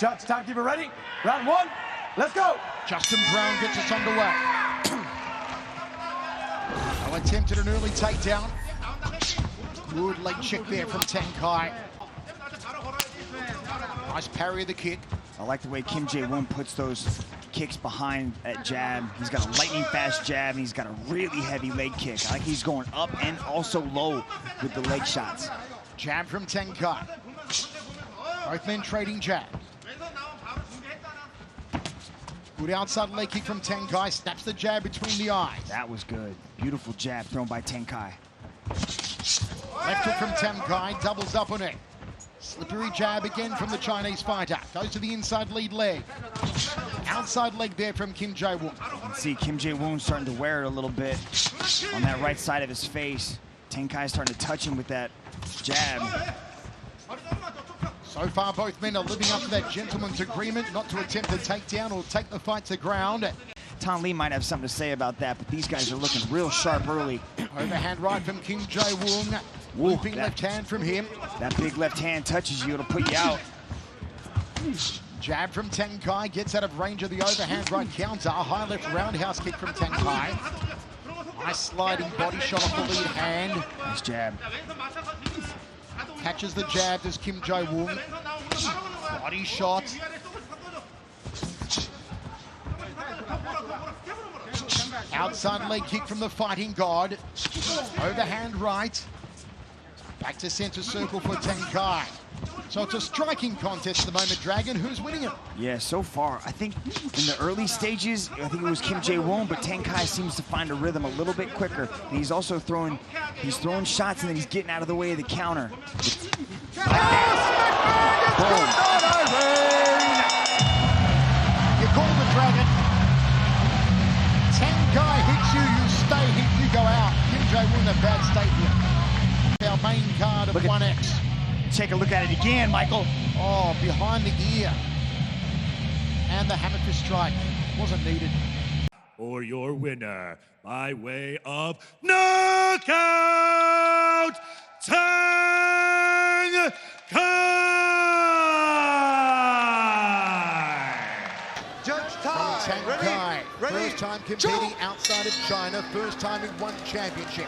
Judge, timekeeper ready? Round one, let's go. Justin Brown gets us underway. Well, attempted an early takedown. Good leg check there from Tang Kai. Nice parry of the kick. I like the way Kim Jae Woong puts those kicks behind that jab. He's got a lightning fast jab, and he's got a really heavy leg kick. I like he's going up and also low with the leg shots. Jab from Tang Kai. Both men trading jabs. Good outside leg kick from Tang Kai. Snaps the jab between the eyes. That was good. Beautiful jab thrown by Tang Kai. Left hook from Tang Kai. Doubles up on it. Slippery jab again from the Chinese fighter. Goes to the inside lead leg. Outside leg there from Kim Jae Woong. You can see Kim Jae Woong starting to wear it a little bit on that right side of his face. Tang Kai starting to touch him with that jab. So far, both men are living up to that gentleman's agreement not to attempt a takedown or take the fight to ground. Tom Lee might have something to say about that, but these guys are looking real sharp early. Overhand right from Kim Jae Woong. Looping left hand from him. That big left hand touches you, it'll put you out. Jab from Tang Kai gets out of range of the overhand right counter. High left roundhouse kick from Tang Kai. Nice sliding body shot off the lead hand. Nice jab. Catches the jab as Kim Jae Woong. Body shot. Outside leg kick from the fighting god. Overhand right. Back to center circle for Tang Kai. So it's a striking contest at the moment, Dragon. Who's winning it? Yeah, so far, I think in the early stages, I think it was Kim Jae Woong, but Tang Kai seems to find a rhythm a little bit quicker. And he's also throwing shots, and then he's getting out of the way of the counter. Boom. You call the Dragon. Tang Kai hits you, you stay hit, you go out. Kim Jae Woong a bad state here. Our main card of 1X. Take a look at it again, Michael. Oh, behind the ear. And the hammer fist strike wasn't needed. Or your winner, by way of knockout, Tang Kai! Judge time. From Tang Kai. First time competing outside of China, first time in one championship.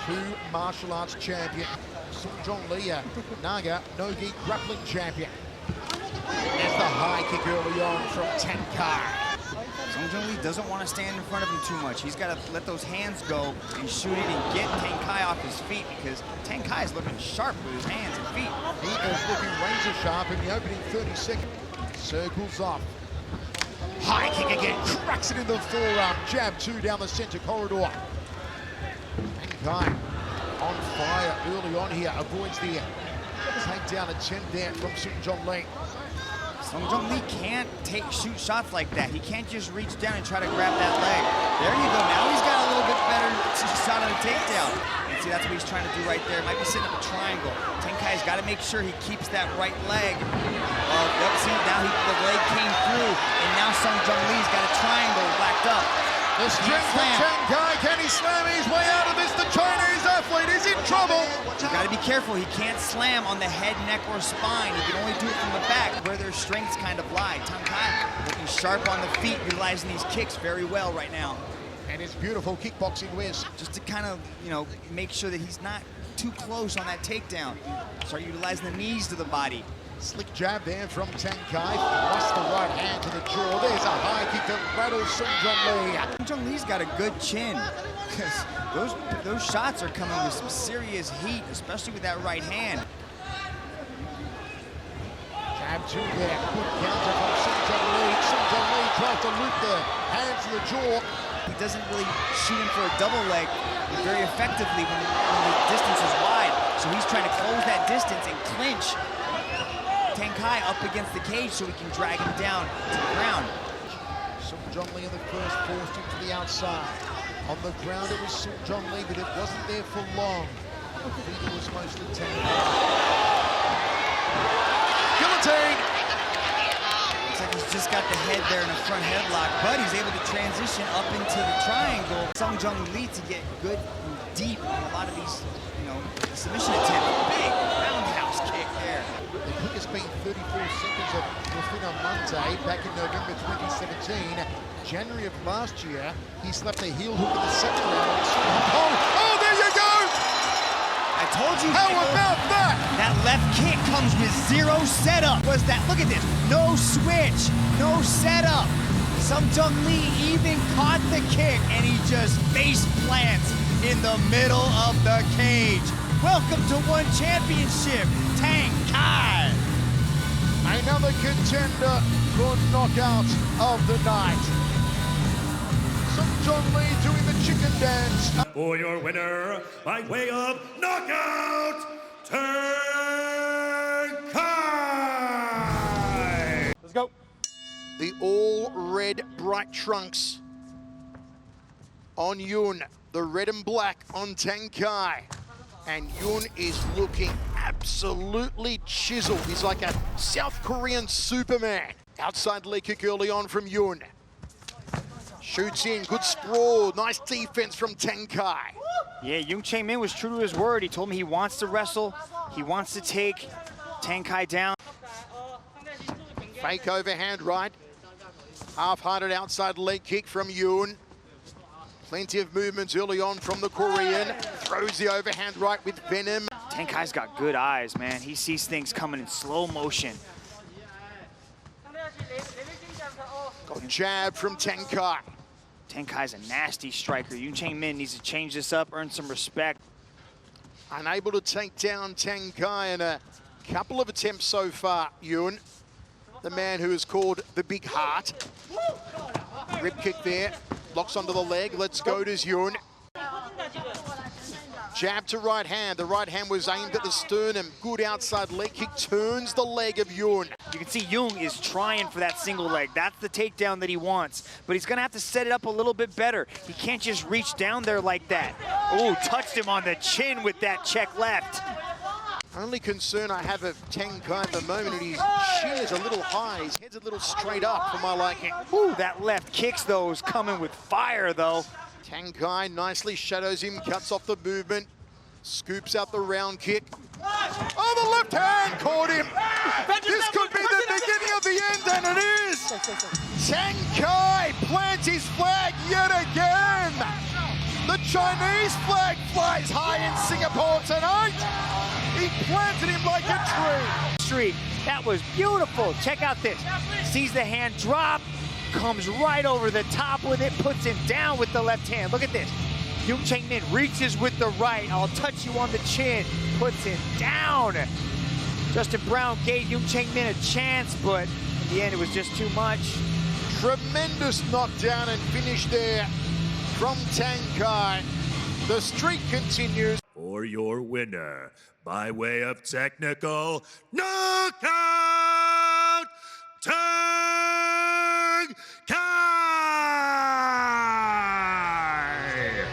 Two martial arts champion. Jong Lee, Naga, no-gi grappling champion. There's the high kick early on from Tang Kai. Jong Lee doesn't want to stand in front of him too much. He's got to let those hands go and shoot it and get Tang Kai off his feet, because Tang Kai is looking sharp with his hands and feet. He is looking razor sharp in the opening 30 seconds. Circles off. High kick again, cracks it into the forearm. Jab two down the center corridor. Tang Kai on fire early on here, avoids the takedown attempt there from Jong Lee. Jong Lee can't shoot shots like that. He can't just reach down and try to grab that leg. There you go. Now he's got a little bit better shot on a takedown. And see, that's what he's trying to do right there. Might be setting up a triangle. Tang Kai's got to make sure he keeps that right leg. See, now the leg came through, and now Jong Lee's got a triangle backed up. The strength from Tang Kai, can he slam his way out of this? The Chinese athlete is in trouble. You gotta be careful, he can't slam on the head, neck, or spine. He can only do it from the back, where their strengths kind of lie. Tang Kai looking sharp on the feet, utilizing these kicks very well right now. And his beautiful kickboxing whiz. Just to kind of, make sure that he's not too close on that takedown. Start utilizing the knees to the body. Slick jab there from Tang Kai. Thrust the right hand to the jaw. There's a high kick that rattles Jong Lee. Jong Lee's got a good chin. those shots are coming with some serious heat, especially with that right hand. Jab two there. Good counter from Jong Lee. Jong Lee tries to loop the hands to the jaw. He doesn't really shoot him for a double leg very effectively when the distance is wide. So he's trying to close that distance and clinch Tang Kai up against the cage so he can drag him down to the ground. Jong Lee in the first, forced him to the outside. On the ground it was Jong Lee, but it wasn't there for long. On the feet it was mostly Tang Kai. Guillotine! Looks like he's just got the head there in a front headlock, but he's able to transition up into the triangle. Jong Lee to get good and deep on a lot of these, submission attempts. Big roundhouse kick there. The quickest been 34 seconds of within a Monday back in November 2017. January of last year, he slapped a heel hook in the second round. Oh, there you go! I told you. How about that? That left kick comes with zero setup. What's that? Look at this. No switch, no setup. Jong Lee even caught the kick and he just face plants in the middle of the cage. Welcome to One Championship, Tang Kai. Another contender for knockout of the night. Jong Lee doing the chicken dance. For your winner, by way of knockout, Tang Kai! Let's go. The all-red bright trunks on Yoon. The red and black on Tang Kai. And Yoon is looking absolutely chiseled. He's like a South Korean Superman. Outside leg kick early on from Yoon. Shoots in, good sprawl, nice defense from Tang Kai. Yeah, Yoon Min was true to his word. He told me he wants to wrestle. He wants to take Tang Kai down. Fake overhand right. Half-hearted outside leg kick from Yoon. Plenty of movements early on from the Korean. Throws the overhand right with venom. Tang Kai's got good eyes, man. He sees things coming in slow motion. Got jab from Tang Kai. Tang Kai's a nasty striker. Yoon Min needs to change this up, earn some respect. Unable to take down Tang Kai in a couple of attempts so far, Yoon. The man who is called the Big Heart. Rib kick there, locks onto the leg. Let's go to Yoon. Jab to right hand. The right hand was aimed at the sternum. Good outside leg kick, turns the leg of Yoon. You can see Yoon is trying for that single leg. That's the takedown that he wants. But he's gonna have to set it up a little bit better. He can't just reach down there like that. Oh, touched him on the chin with that check left. Only concern I have of Tang Kai at the moment is his chin is a little high. His head's a little straight up for my liking. Ooh, that left kicks though is coming with fire though. Tang Kai nicely shadows him, cuts off the movement, scoops out the round kick. Oh, the left hand caught him. This could be the beginning of the end, and it is. Tang Kai plants his flag yet again. The Chinese flag flies high in Singapore tonight. He planted him like a tree. That was beautiful. Check out this. Sees the hand drop, comes right over the top with it, puts him down with the left hand. Look at this. Yoon Min reaches with the right. I'll touch you on the chin. Puts him down. Justin Brown gave Yoon Min a chance, but in the end it was just too much. Tremendous knockdown and finish there from Tang Kai. The streak continues. For your winner, by way of technical knockout, Tang Kai!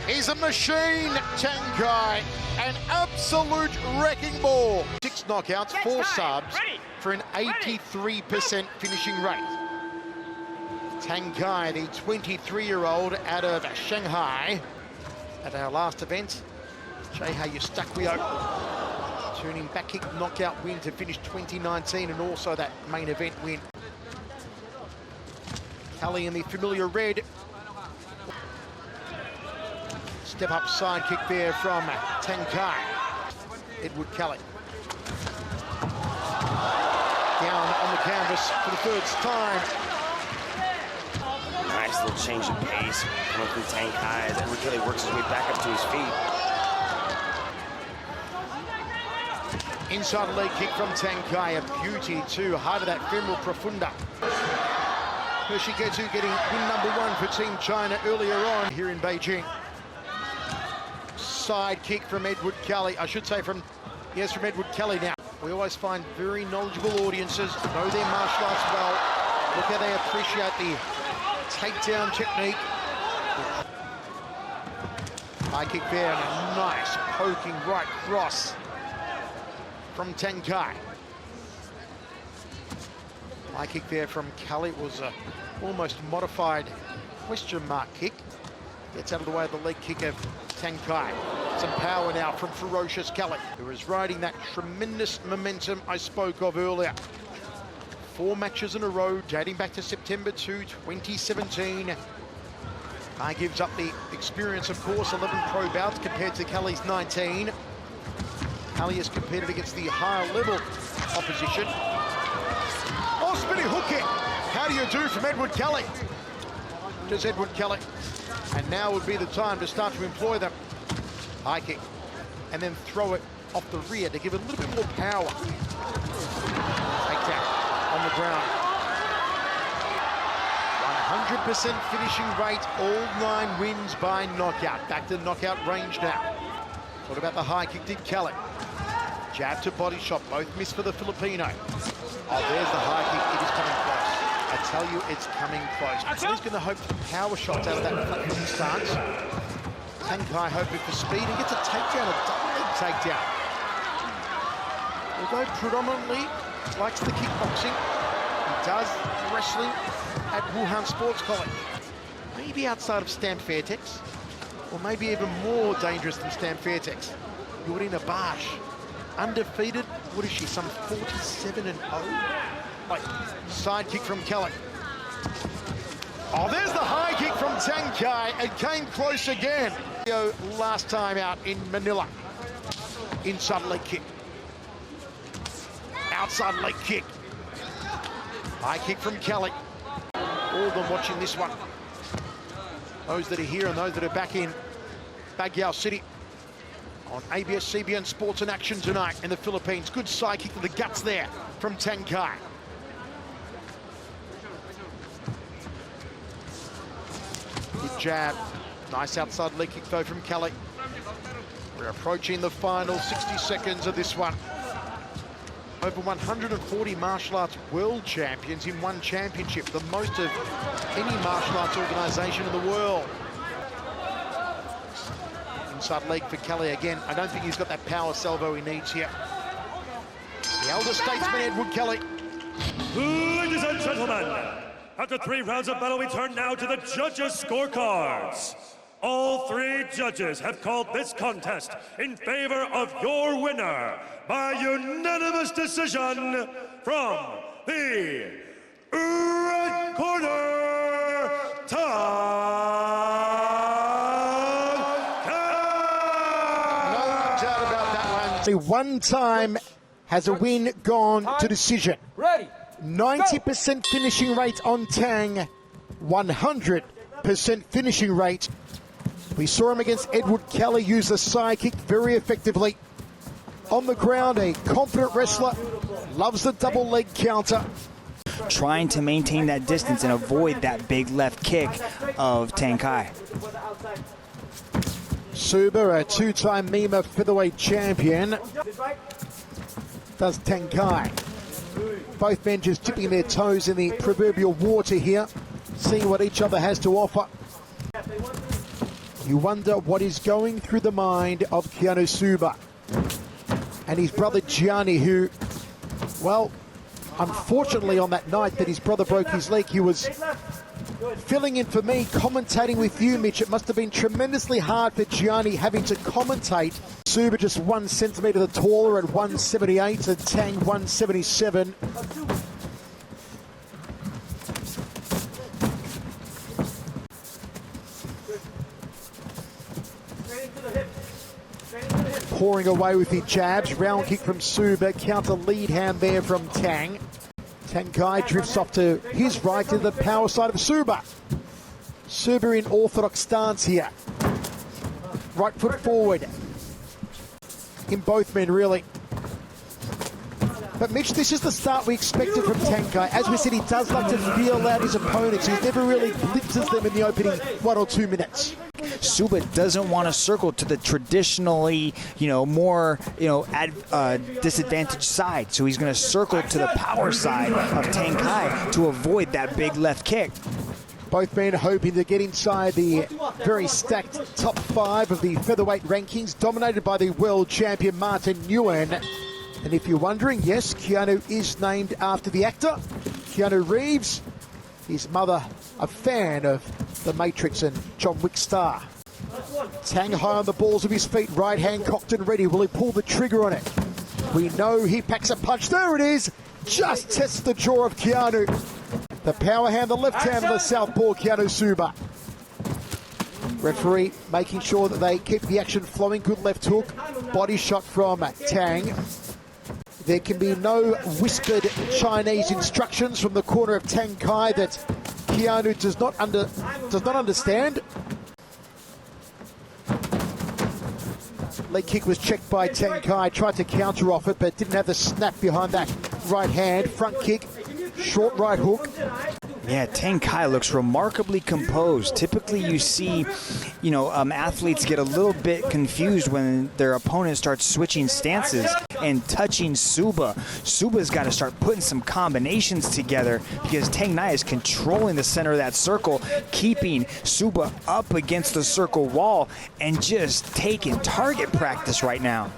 He's a machine, Tang Kai. An absolute wrecking ball. 6 knockouts, 4 subs for an 83% finishing rate. Tang Kai, the 23-year-old out of Shanghai. At our last event, Jai Eustaquio turning back kick knockout win to finish 2019 and also that main event win. Kelly in the familiar red. Step up side kick there from Tang Kai. Edward Kelly. Down on the canvas for the third time. Nice little change of pace coming through Tang Kai as Edward Kelly works his way back up to his feet. Inside leg kick from Tang Kai, a beauty too, heart of that femoral profunda. Hershikezu getting win number 1 for Team China earlier on here in Beijing. Side kick from Edward Kelly, I should say from Edward Kelly now. We always find very knowledgeable audiences, know their martial arts well. Look how they appreciate the takedown technique. High kick there and a nice poking right cross from Tang Kai. High kick there from Kelly. It was a almost modified question mark kick. Gets out of the way of the leg kick of Tang Kai. Some power now from ferocious Kelly, who is riding that tremendous momentum I spoke of earlier. 4 matches in a row, dating back to September 2, 2017. Kai gives up the experience, of course, 11 pro bouts compared to Kelly's 19. Kelly has competed against the higher level opposition. Oh, spinning hook kick. How do you do from Edward Kelly? Does Edward Kelly. And now would be the time to start to employ the high kick and then throw it off the rear to give it a little bit more power. Take that on the ground. 100% finishing rate, all 9 wins by knockout. Back to knockout range now. What about the high kick, did Kelly? Jab to body shot, both missed for the Filipino. Oh, there's the high kick, it is coming close. I tell you, it's coming close. He's going to hope for power shots out of that flat stance. Tang Kai hoping for speed and gets a takedown, a double leg takedown. Although predominantly likes the kickboxing, he does wrestling at Wuhan Sports College. Maybe outside of Stamp Fairtex, or maybe even more dangerous than Stamp Fairtex. Yoon Bash, undefeated, what is she, some 47-0? Like, side kick from Kelly. Oh, there's the high kick from Tang Kai, and came close again. Last time out in Manila. Inside leg kick. Outside leg kick. High kick from Kelly. All of them watching this one. Those that are here and those that are back in Baguio City on ABS-CBN Sports in Action tonight in the Philippines. Good side kick to the guts there from Tang Kai. Good jab. Nice outside leg kick though from Kelly. We're approaching the final 60 seconds of this one. Over 140 martial arts world champions in one championship, the most of any martial arts organization in the world. Inside leg for Kelly again. I don't think he's got that power salvo he needs here. The elder statesman, Edward Kelly. Ladies and gentlemen, after 3 rounds of battle, we turn now to the judges' scorecards. All 3 judges have called this contest in favor of your winner by unanimous decision from the red corner, Tang Kai. No doubt about that one. One time has a win gone to decision. Ready. 90% finishing rate on Tang, 100% finishing rate. We saw him against Edward Kelly use the side kick very effectively. On the ground, a confident wrestler, loves the double leg counter. Trying to maintain that distance and avoid that big left kick of Tang Kai. Subba, a 2-time MEMA featherweight champion. Does Tang Kai. Both men just dipping their toes in the proverbial water here, seeing what each other has to offer. You wonder what is going through the mind of Keanu Subba and his brother Gianni, who, well, unfortunately on that night that his brother broke his leg, he was filling in for me, commentating with you, Mitch. It must have been tremendously hard for Gianni having to commentate. Subba just 1 centimetre the taller at 178 and Tang 177. Pouring away with the jabs, round kick from Subba, counter lead hand there from Tang. Tang Kai drifts off to his right to the power side of Subba. Subba in orthodox stance here. Right foot forward. In both men, really. But Mitch, this is the start we expected from Tang Kai. As we said, he does like to feel out his opponents. He never really blitzes them in the opening 1 or 2 minutes. Subba doesn't want to circle to the traditionally, more, disadvantaged side. So he's going to circle to the power side of Tang Kai to avoid that big left kick. Both men hoping to get inside the very stacked top 5 of the featherweight rankings, dominated by the world champion Martin Nguyen. And if you're wondering, yes, Keanu is named after the actor, Keanu Reeves. His mother, a fan of The Matrix and John Wick star. Tang high on the balls of his feet, right hand cocked and ready. Will he pull the trigger on it? We know he packs a punch. There it is. Just tests the jaw of Keanu. The power hand, the left hand of the southpaw, Keanu Subba. Referee making sure that they keep the action flowing. Good left hook. Body shot from Tang. There can be no whispered Chinese instructions from the corner of Tang Kai that Keanu does not understand. Leg kick was checked by Tang Kai, tried to counter off it, but didn't have the snap behind that right hand. Front kick, short right hook. Yeah, Tang Kai looks remarkably composed. Typically you see, athletes get a little bit confused when their opponent starts switching stances and touching Subba. Subba's got to start putting some combinations together because Tang Kai is controlling the center of that circle, keeping Subba up against the circle wall and just taking target practice right now.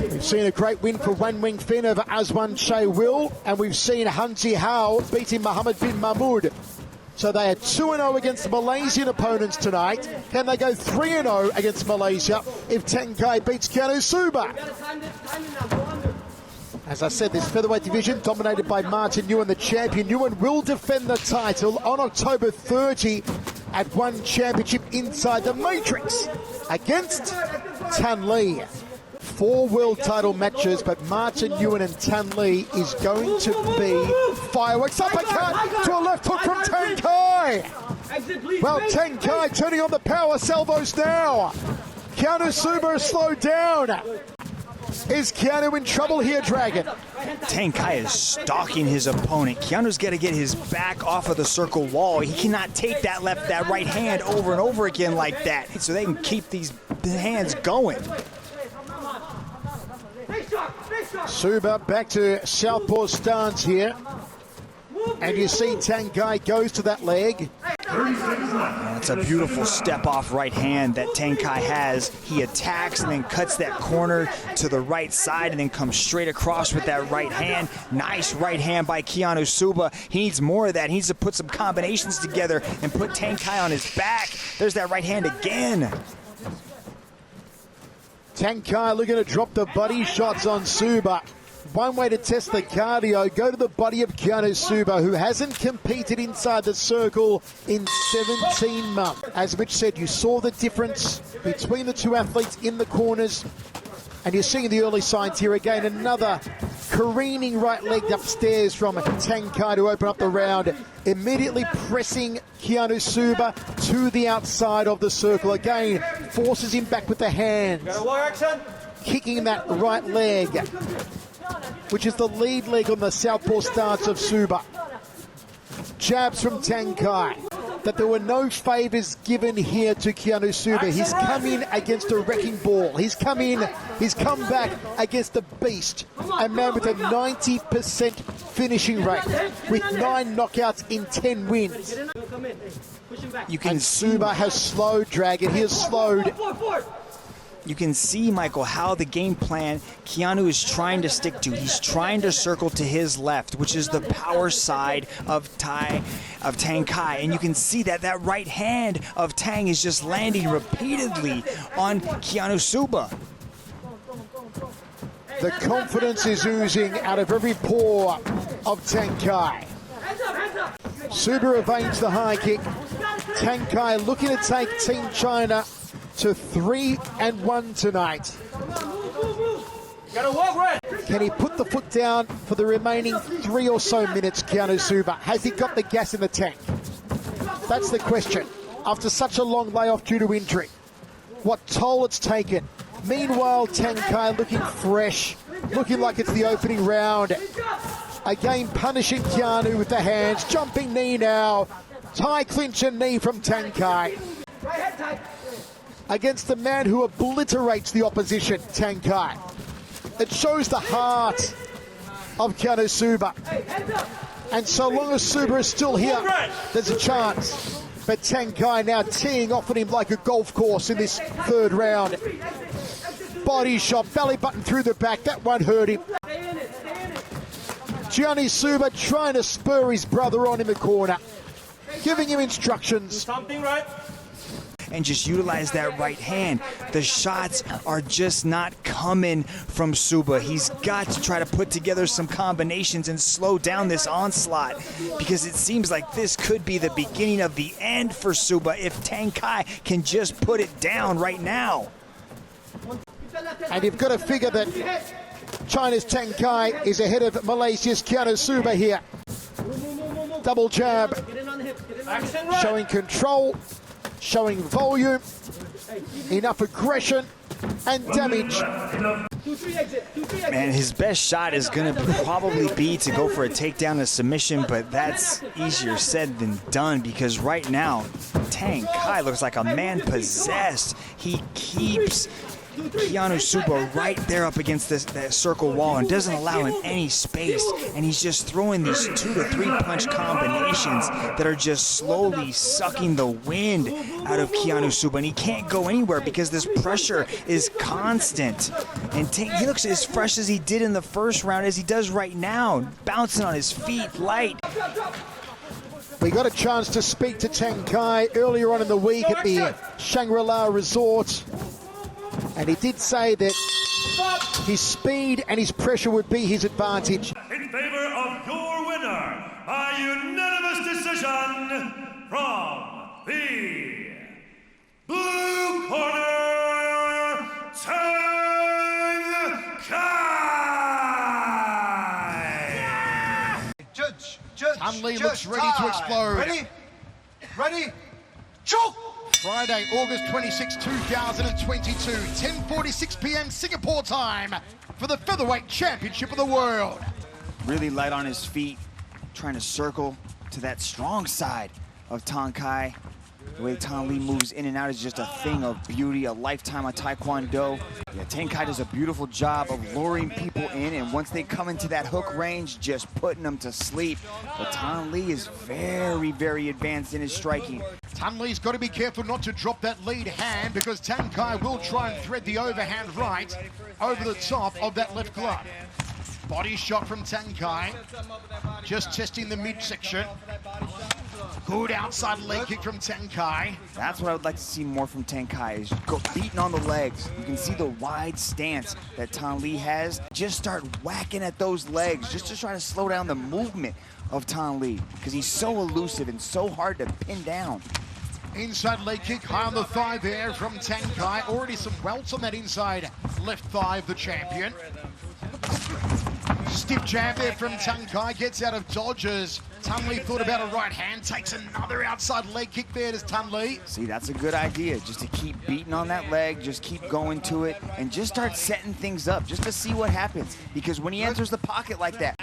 We've seen a great win for Wan Wing Fin over Aswan Chae-Will, and we've seen Han Ji Hao beating Mohammed bin Mahmoud. So they are 2-0 against Malaysian opponents tonight. Can they go 3-0 against Malaysia if Tang Kai beats Keanu Subba? As I said, this featherweight division dominated by Martin Yoon, the champion. Yoon will defend the title on October 30 at One Championship Inside the Matrix against Tan Le. 4 world title matches, but Martin Yoon and Tan Le is going to be fireworks. Uppercut to a left hook from Tang Kai. Well, Tang Kai turning on the power salvos now. Keanu Subba is slowed down. Is Keanu in trouble here, Dragon? Tang Kai is stalking his opponent. Keanu's got to get his back off of the circle wall. He cannot take that right hand over and over again like that, so they can keep these hands going. Subba back to southpaw stance here. And you see Tang Kai goes to that leg. It's a beautiful step-off right hand that Tang Kai has. He attacks and then cuts that corner to the right side and then comes straight across with that right hand. Nice right hand by Keanu Subba. He needs more of that. He needs to put some combinations together and put Tang Kai on his back. There's that right hand again. Tang Kai looking to drop the body shots on Subba. One way to test the cardio, go to the body of Keanu Subba, who hasn't competed inside the circle in 17 months. As Mitch said, you saw the difference between the two athletes in the corners, and you're seeing the early signs here again. Another careening right leg upstairs from Tang Kai to open up the round, immediately pressing Keanu Subba to the outside of the circle. Again, forces him back with the hands, kicking that right leg, which is the lead leg on the southpaw stance of Subba. Jabs from Tang Kai. That there were no favours given here to Keanu Subba. He's come in against a wrecking ball. He's come back against a beast. A man with a 90% finishing rate, with 9 knockouts in 10 wins. And Subba has slowed Dragon. He has slowed. You can see, Michael, how the game plan Keanu is trying to stick to. He's trying to circle to his left, which is the power side of Tang Kai. And you can see that that right hand of Tang is just landing repeatedly on Keanu Subba. The confidence is oozing out of every pore of Tang Kai. Subba evades the high kick. Tang Kai looking to take Team China to 3-1 tonight. Can he put the foot down for the remaining 3 or so minutes, Keanu Subba? Has he got the gas in the tank? That's the question. After such a long layoff due to injury, what toll it's taken. Meanwhile, Tang Kai looking fresh, looking like it's the opening round. Again, punishing Keanu with the hands, jumping knee now. Tie clinch and knee from Tang Kai. Against the man who obliterates the opposition, Tang Kai. It shows the heart of Keanu Subba. And so long as Subba is still here, there's a chance. But Tang Kai now teeing off at him like a golf course in this 3rd round. Body shot, belly button through the back, that won't hurt him. Keanu Subba trying to spur his brother on in the corner, giving him instructions. Something right. and just utilize that right hand. The shots are just not coming from Subba. He's got to try to put together some combinations and slow down this onslaught, because it seems like this could be the beginning of the end for Subba if Tang Kai can just put it down right now. And you've got to figure that China's Tang Kai is ahead of Malaysia's Keanu Subba here. Double jab, showing control, showing volume, enough aggression and damage. Man, his best shot is going to probably be to go for a takedown and a submission, but that's easier said than done, because right now, Tang Kai looks like a man possessed. He keeps Keanu Subba right there up against that circle wall and doesn't allow him any space, and he's just throwing these 2 to 3 punch combinations that are just slowly sucking the wind out of Keanu Subba, and he can't go anywhere because this pressure is constant. And he looks as fresh as he did in the first round as he does right now, bouncing on his feet light. We got a chance to speak to Tang Kai earlier on in the week at the Shangri-La Resort, and he did say that his speed and his pressure would be his advantage. In favor of your winner, by unanimous decision, from the blue corner, Tang Kai! Judge, Tan Lee looks ready to explode. Ready, choke! Friday, August 26, 2022, 10:46 p.m. Singapore time for the Featherweight Championship of the World. Really light on his feet, trying to circle to that strong side of Tang Kai. The way Tan Lee moves in and out is just a thing of beauty, a lifetime of Taekwondo. Yeah, Tang Kai does a beautiful job of luring people in, and once they come into that hook range, just putting them to sleep. But Tan Lee is very, very advanced in his striking. Tan Lee's got to be careful not to drop that lead hand, because Tang Kai will try and thread the overhand right over the top of that left glove. Body shot from Tang Kai, just testing the midsection. Good outside leg kick from Tang Kai. That's what I would like to see more from Tang Kai, is go beating on the legs. You can see the wide stance that Tan Lee has. Just start whacking at those legs just to try to slow down the movement of Tan Lee, because he's so elusive and so hard to pin down. Inside leg kick, high on the thigh there from Tang Kai. Already some welts on that inside left thigh of the champion. Stiff jab there from Tang Kai, gets out of dodges. Tan Lee thought about a right hand, takes another outside leg kick there to Tan Lee. See, that's a good idea, just to keep beating on that leg, just keep going to it, and just start setting things up, just to see what happens. Because when he enters the pocket like that,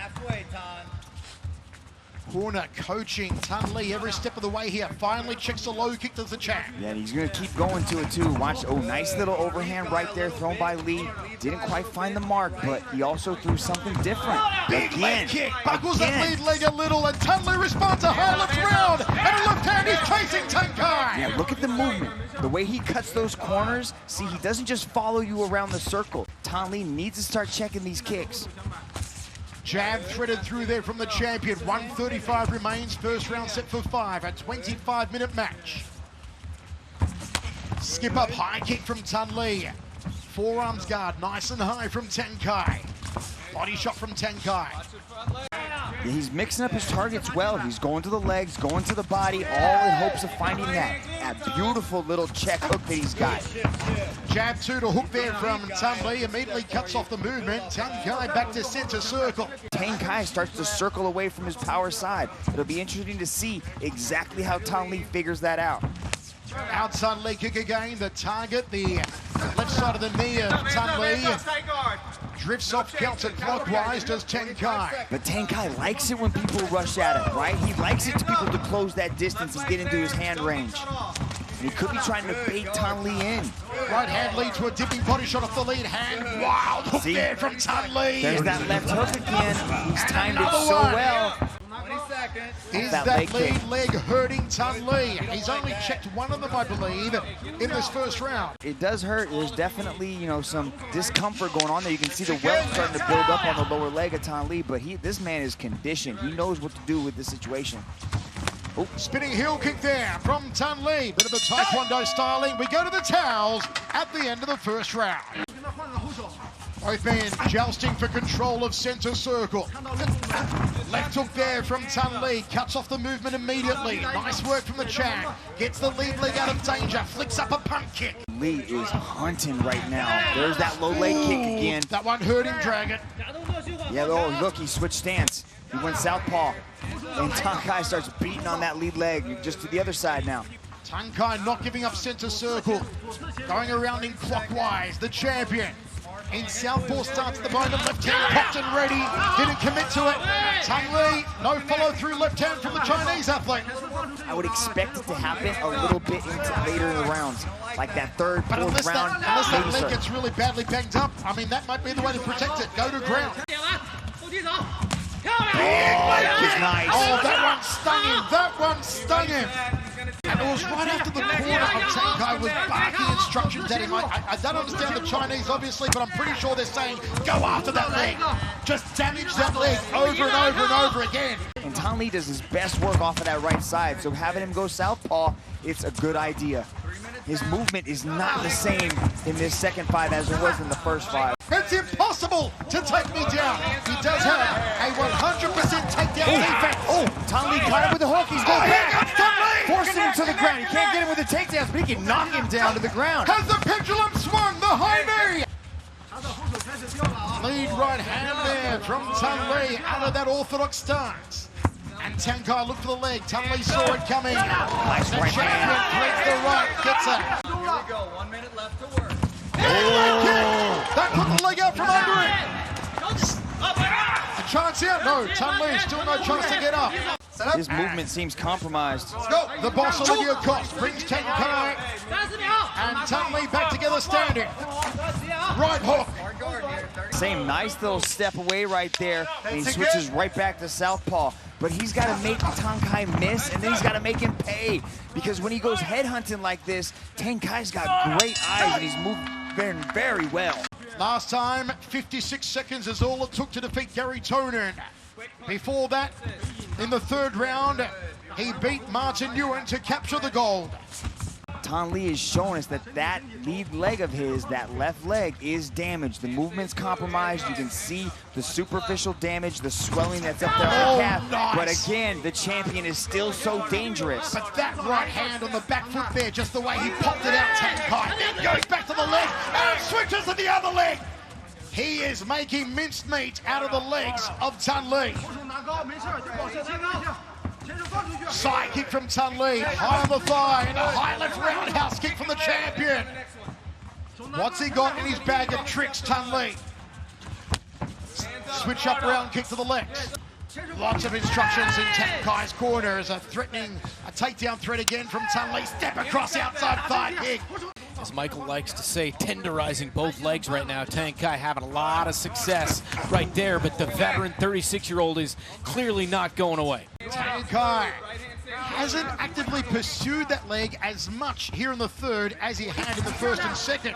Corner coaching Tan Lee every step of the way here. Finally checks a low kick to the Chang. yeah, and he's going to keep going to it too. Watch, oh, nice little overhand right there thrown by Lee. Didn't quite find the mark, but he also threw something different. Big leg kick, buckles that lead leg a little, and Tan Lee responds a high left round, and a left hand is chasing Tang Kai. Yeah, look at the movement. The way he cuts those corners. See, he doesn't just follow you around the circle. Tan Lee needs to start checking these kicks. Jab threaded through there from the champion. 1:35 remains. First round set for 5. A 25-minute match. Skip up high kick from Tan Lee. Forearms guard nice and high from Tang Kai. Body shot from Tang Kai. Yeah, he's mixing up his targets well. He's going to the legs, going to the body, all in hopes of finding that beautiful little check hook that he's got. Jab 2 to hook there from Tan Lee. Immediately cuts off the movement. Tang Kai back to center circle. Tang Kai starts to circle away from his power side. It'll be interesting to see exactly how Tan Lee figures that out. Outside leg kick again. The target, the left side of the knee of Tan Lee. Drifts off counterclockwise, does Tang Kai. But Tang Kai likes it when people rush at him, right? He likes it to people to close that distance and get into his hand range. And he could be trying to bait Tan Lee in. Right hand lead to a dipping body shot off the lead hand. Wild hook there from Tan Lee. There's that left hook again. He's timed it so well. Is that lead leg hurting Tan Lee? He's only checked one of them, I believe, in this first round. It does hurt. There's definitely, you know, some discomfort going on there. You can see the welt starting to build up on the lower leg of Tan Lee, but this man is conditioned. He knows what to do with this situation. Oh, spinning heel kick there from Tan Le. Bit of the Taekwondo styling. We go to the towels at the end of the first round. Both men jousting for control of center circle. Left hook there from Tan Le. Cuts off the movement immediately. Nice work from the Chang. Gets the lead leg out of danger. Flicks up a punt kick. Lee is hunting right now. There's that low leg kick again. That one hurt him, Dragon. Yeah, oh, look, he switched stance. He went southpaw. And Tang Kai starts beating on that lead leg, just to the other side now. Tang Kai not giving up center circle. Going around in clockwise, the champion. In southpaw starts at the moment, left hand popped and ready. Didn't commit to it. Tang Le, no follow through left hand from the Chinese athlete. I would expect it to happen a little bit into later in the rounds. Like that third, But fourth round. unless that leg gets really badly banged up, I mean, that might be the way to protect it. Go to ground. Oh, nice. Oh, that one stung him. That one stung him. And it was right after the corner of Tang Kai was barking instructions at him. I don't understand the Chinese, obviously, but I'm pretty sure they're saying, go after that leg. Just damage that leg over and over and over again. And Tan Le does his best work off of that right side, so having him go southpaw, it's a good idea. His movement is not the same in this second fight as it was in the first fight. It's impossible to take me down. He does have a 100% takedown defense. Oh, Tan Le caught him with the hook. He's going back. Forcing him to the ground. He can't get him with the takedowns, but he can knock him down to the ground. Has the pendulum swung? The high knee. Lead right hand there from Tan Le out of that orthodox stance. And Tang Kai looked for the leg. Tan Le saw it coming. Nice The right champion hand. breaks the right, gets it. Here we go. 1 minute left to work. That took the leg out from under him. A chance here? No, Tan Le still no chance to get up. His movement seems compromised. Let's go. The boss Olivia Cost brings Tang Kai and Tan Le back together standing. Right hook. Same nice little step away right there, and he switches right back to southpaw. But he's got to make Tang Kai miss, and then he's got to make him pay. Because when he goes headhunting like this, Tang Kai's got great eyes, and he's moving very well. Last time, 56 seconds is all it took to defeat Gary Tonin. Before that, in the third round, he beat Martin Yoon to capture the gold. Tan Le is showing us that that lead leg of his, that left leg, is damaged. The movement's compromised. You can see the superficial damage, the swelling that's up there on the calf. Nice. But again, the champion is still so dangerous. But that right hand on the back foot there, just the way he popped it out, Tang Kai, then goes back to the leg and switches to the other leg. He is making mincemeat out of the legs of Tan Le. Side kick from Tan Le, high on the thigh, and a high left roundhouse kick from the champion. What's he got in his bag of tricks, Tan Le? Switch up round kick to the legs. Lots of instructions in Tang Kai's corner as a takedown threat again from Tan Le. Step across outside thigh kick. As Michael likes to say, tenderizing both legs right now. Tang Kai having a lot of success right there, but the veteran 36-year-old is clearly not going away. Tang Kai hasn't actively pursued that leg as much here in the third as he had in the first and second.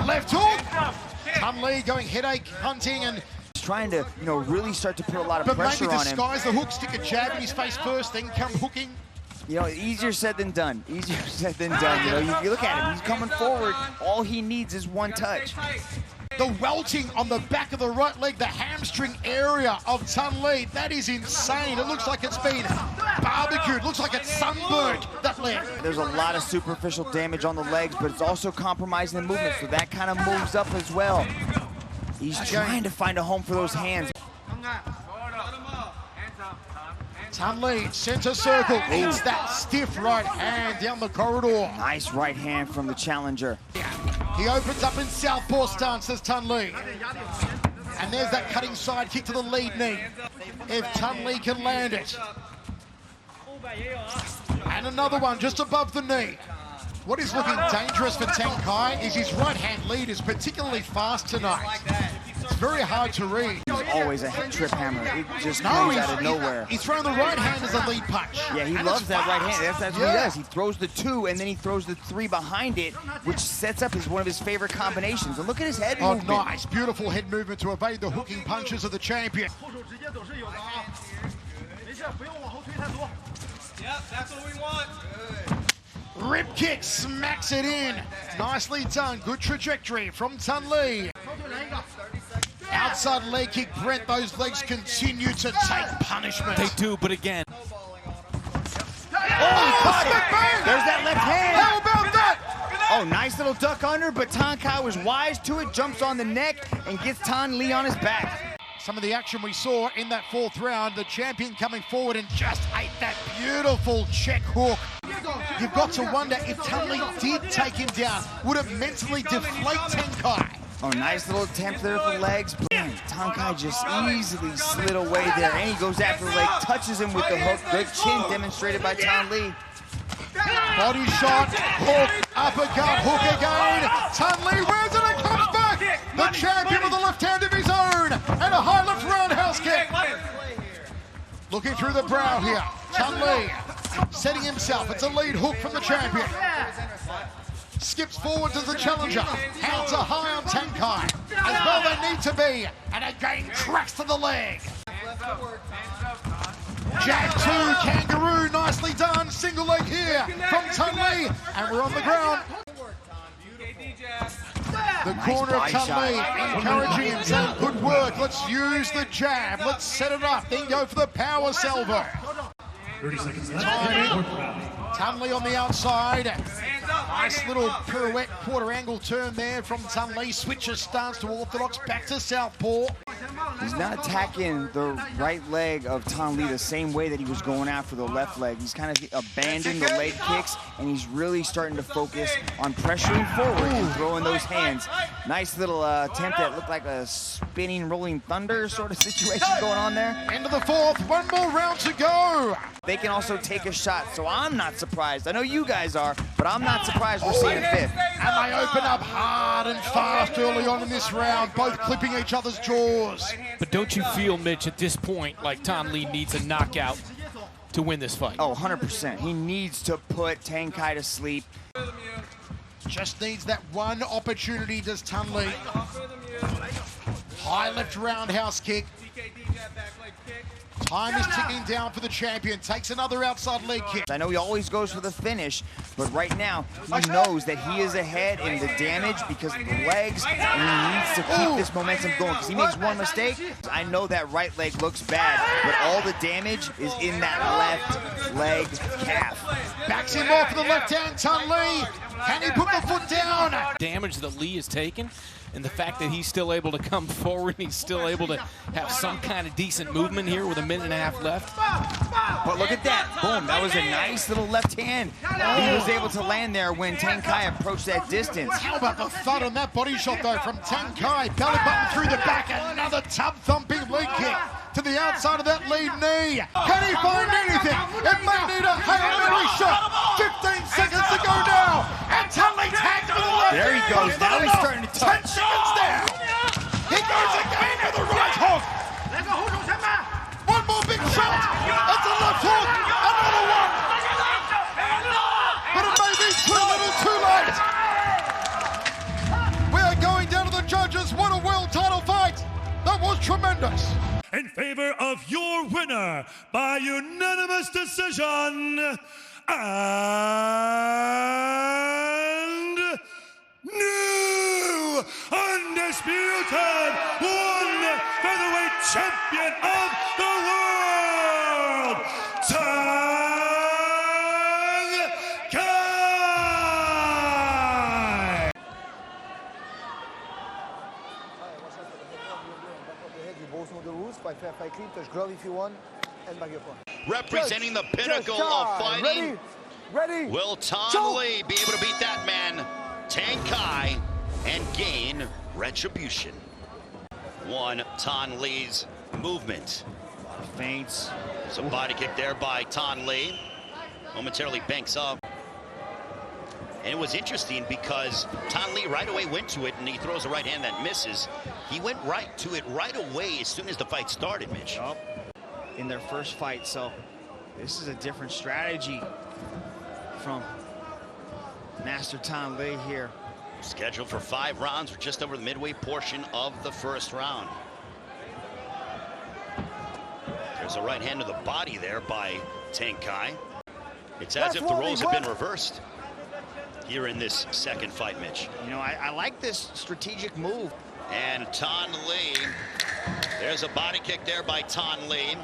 Left hook. Tan Le going headache hunting and Trying to, really start to put a lot of but pressure maybe on him. disguise the hook, stick a jab in his face first, then come hooking. Easier said than done. Easier said than done. You look at him, he's coming forward. All he needs is one touch. The welting on the back of the right leg, the hamstring area of Tan Le, that is insane. It looks like it's been barbecued. Looks like it's sunburned, that leg. There's a lot of superficial damage on the legs, but it's also compromising the movement, so that kind of moves up as well. He's trying to find a home for those hands. Tan Le, center circle, eats that stiff right hand down the corridor. Nice right hand from the challenger. He opens up in southpaw stance, says Tan Le. And there's that cutting side kick to the lead knee. If Tan Le can land it. And another one just above the knee. What is looking dangerous for Tang Kai is his right hand lead is particularly fast tonight. It's very hard to read. He's always a trip hammer. It just comes out of nowhere. He's throwing the right hand as a lead punch. Yeah, he loves that right hand. That's what he does. He throws the 2 and then he throws the 3 behind it, which sets up as one of his favorite combinations. And look at his head movement. Oh, nice. Beautiful head movement to evade the hooking punches of the champion. Yep, that's what we want. Good. Rib kick smacks it in. Nicely done. Good trajectory from Tan Le. Outside leg kick, Brent. Those legs continue to take punishment. They do, but again. There's that left hand. How about that? Oh, nice little duck under, but Tang Kai was wise to it, jumps on the neck, and gets Tan Le on his back. Some of the action we saw in that fourth round, the champion coming forward and just ate that beautiful check hook. You've got to wonder if Tan Le did take him down, would it mentally deflate Tang Kai? Oh, nice little attempt there for the legs. Man, Tang Kai just easily slid away there, and he goes after the leg, touches him with the hook. Good chin demonstrated by Tan Le. Body shot, hook, uppercut, hook again. Tan Le wears it and comes back. The champion with the left hand of his own and a high left roundhouse kick. Looking through the brow here. Tan Le setting himself. It's a lead hook from the champion. Skips forward to the challenger. Hands are high on Tang Kai. As well they need to be. And again cracks to the leg. Jab 2, kangaroo, nicely done. Single leg here from Tan Le. And we're on the ground. The corner of Tan Le encouraging him, saying good work. Let's use the jab. Let's set it up. Then go for the power salvo. 30 seconds left. Tan Le on the outside. Nice little pirouette quarter angle turn there from Tan Le. Switches stance to orthodox, back to southpaw. He's not attacking the right leg of Tan Le the same way that he was going after the left leg. He's kind of abandoned the leg kicks, and he's really starting to focus on pressuring forward and throwing those hands. Nice little attempt that looked like a spinning rolling thunder sort of situation going on there. End of the fourth, one more round to go. They can also take a shot, so I'm not surprised. I know you guys are, but I'm not surprised we're seeing a fifth. And they open up hard and fast early on in this round, both clipping each other's jaws. But don't you feel, Mitch, at this point, like Tan Le needs a knockout to win this fight? Oh, 100%. He needs to put Tang Kai to sleep. Just needs that one opportunity, does Tan Le. High left roundhouse kick. Time is ticking down for the champion. Takes another outside leg kick. I know he always goes for the finish, but right now he knows that he is ahead in the damage because of the legs, and he needs to keep this momentum going because he makes one mistake. I know that right leg looks bad, but all the damage is in that left leg calf. Backs him off with the left hand, Tan Le. Can he put the foot down? Damage that Le has taken, and the fact that he's still able to come forward, he's still able to have some kind of decent movement here with a minute and a half left. But look at that, boom, that was a nice little left hand. He was able to land there when Tang Kai approached that distance. How about the thud on that body shot though from Tang Kai? Belly button through the back, another tub thumping leg kick to the outside of that lead knee. Can he find anything? It may need a Hail Mary shot. 15 seconds to go now. And Tan Le tags with the left. There he goes, now he's starting to touch. 10 seconds down. He goes again with the right hook. One more big shot. It's a left hook. Another one. But it may be too little too late. We are going down to the judges. What a world title fight. That was tremendous. In favor of your winner by unanimous decision, and new undisputed one featherweight champion of the world, Tang Kai. Representing the pinnacle of fighting, will Tan Le be able to beat that man, Tang Kai, and gain retribution? One, Tan Le's movement. A lot of feints. Some body kick there by Tan Le. Momentarily banks up. And it was interesting because Tan Le right away went to it, and he throws a right hand that misses. He went right to it right away as soon as the fight started, Mitch. In their first fight, so this is a different strategy from Master Tan Le here. Scheduled for 5 rounds. We're just over the midway portion of the first round. There's a right hand to the body there by Tang Kai. It's as if the roles have been reversed here in this second fight, Mitch. You know, I like this strategic move. And Thanh Le, there's a body kick there by Thanh Le.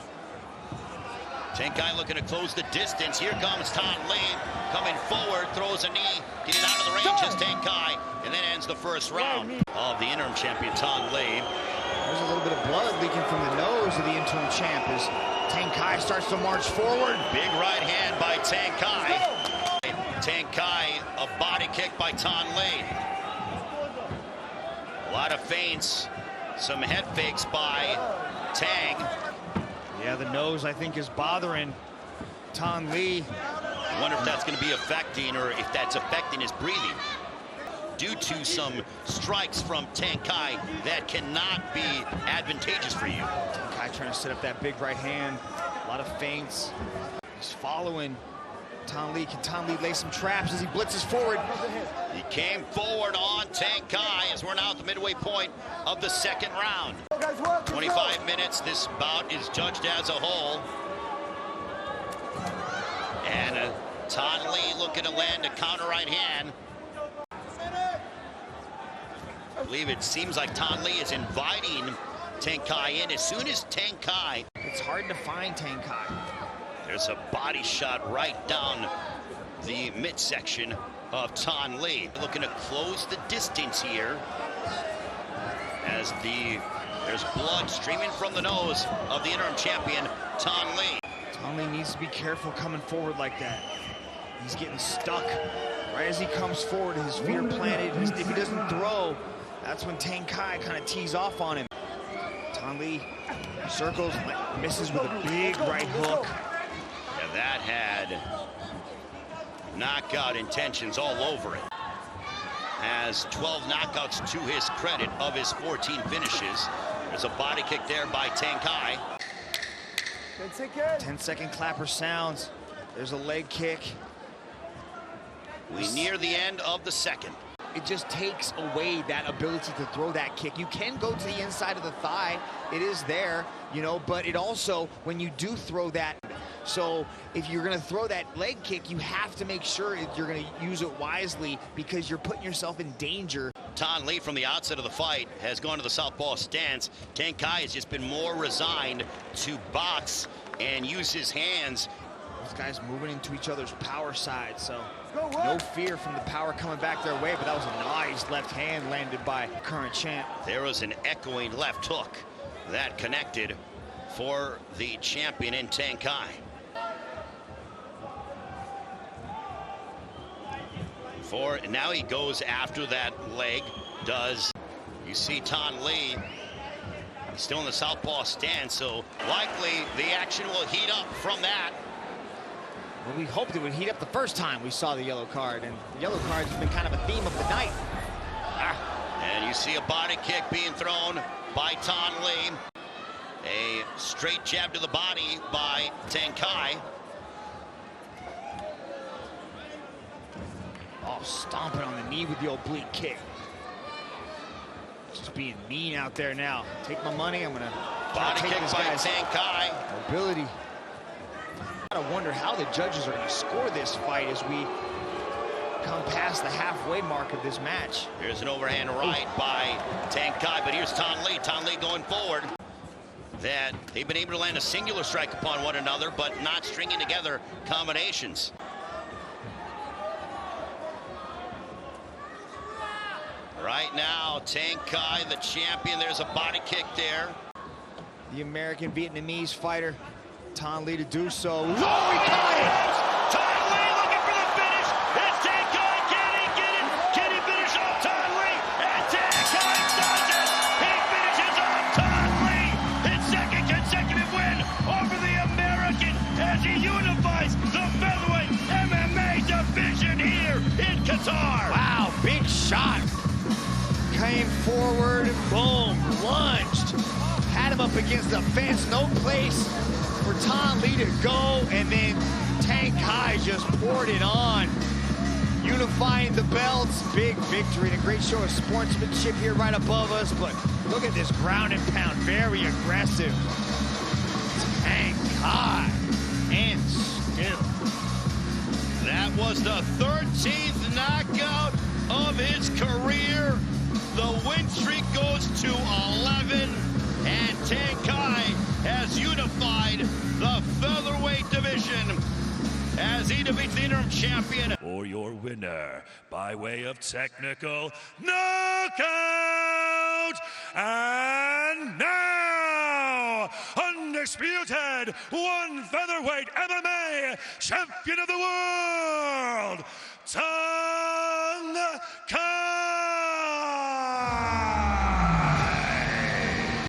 Tang Kai looking to close the distance. Here comes Thanh Le coming forward, throws a knee, getting out of the range is Tang Kai, and then ends the first round of the interim champion Thanh Le. There's a little bit of blood leaking from the nose of the interim champ as Tang Kai starts to march forward. Big right hand by Tang Kai. Tang Kai, a body kick by Thanh Le. A lot of feints, some head fakes by Tang. Yeah, the nose, I think, is bothering Thanh Le. I wonder if that's going to be affecting, or if that's affecting his breathing. Due to some strikes from Tang Kai that cannot be advantageous for you. Tang Kai trying to set up that big right hand. A lot of feints. He's following Thanh Le. Can Thanh Le lay some traps as he blitzes forward? He came forward on Tang Kai as we're now at the midway point of the second round. 25 minutes. This bout is judged as a whole. And Thanh Le looking to land a counter right hand. I believe it seems like Thanh Le is inviting Tang Kai in. As soon as Tang Kai... It's hard to find Tang Kai. There's a body shot right down the midsection of Thanh Le. Looking to close the distance here as there's blood streaming from the nose of the interim champion, Thanh Le. Thanh Le needs to be careful coming forward like that. He's getting stuck. Right as he comes forward, his feet are planted. If he doesn't throw, that's when Tang Kai kind of tees off on him. Thanh Le circles, misses with a big right hook. Yeah, that had knockout intentions all over it. Has 12 knockouts to his credit of his 14 finishes. There's a body kick there by Tang Kai. 10-second clapper sounds. There's a leg kick. We near the end of the second. It just takes away that ability to throw that kick. You can go to the inside of the thigh. It is there, you know, but it also, when you do throw that, so if you're going to throw that leg kick, you have to make sure you're going to use it wisely because you're putting yourself in danger. Thanh Le from the outset of the fight has gone to the southpaw stance. Tang Kai has just been more resigned to box and use his hands. Those guys moving into each other's power side, so no fear from the power coming back their way, but that was a nice left hand landed by current champ. There was an echoing left hook that connected for the champion in Tang Kai. Now he goes after that leg, you see Thanh Le still in the southpaw stance, so likely the action will heat up from that. Well, we hoped it would heat up the first time we saw the yellow card, and the yellow card has been kind of a theme of the night. And you see a body kick being thrown by Thanh Le. A straight jab to the body by Tang Kai. Oh, stomping on the knee with the oblique kick. Just being mean out there now. Take my money, I'm gonna body kick by Tang Kai. Mobility. I wonder how the judges are going to score this fight as we come past the halfway mark of this match. Here's an overhand right by Tang Kai, but here's Thanh Le. Thanh Le going forward. That they've been able to land a singular strike upon one another, but not stringing together combinations. Right now, Tang Kai, the champion. There's a body kick there. The American Vietnamese fighter, Thanh Le to do so. Oh, he got it! Thanh Le looking for the finish. It's Tang Kai. Can he get it? Can he finish off Thanh Le? And Tang Kai does it! He finishes off Thanh Le. His second consecutive win over the American as he unifies the featherweight MMA division here in Qatar. Wow, big shot. Came forward, boom, lunged. Had him up against the fence, no place for Thanh Le to go, and then Tang Kai just poured it on. Unifying the belts, big victory, and a great show of sportsmanship here right above us, but look at this ground and pound, very aggressive. Tang the 13th knockout of his career. The win streak goes to 11, and Tang Kai has unified the featherweight division as he defeats the interim champion. For your winner, by way of technical knockout, and now, undisputed one featherweight MMA champion of the world,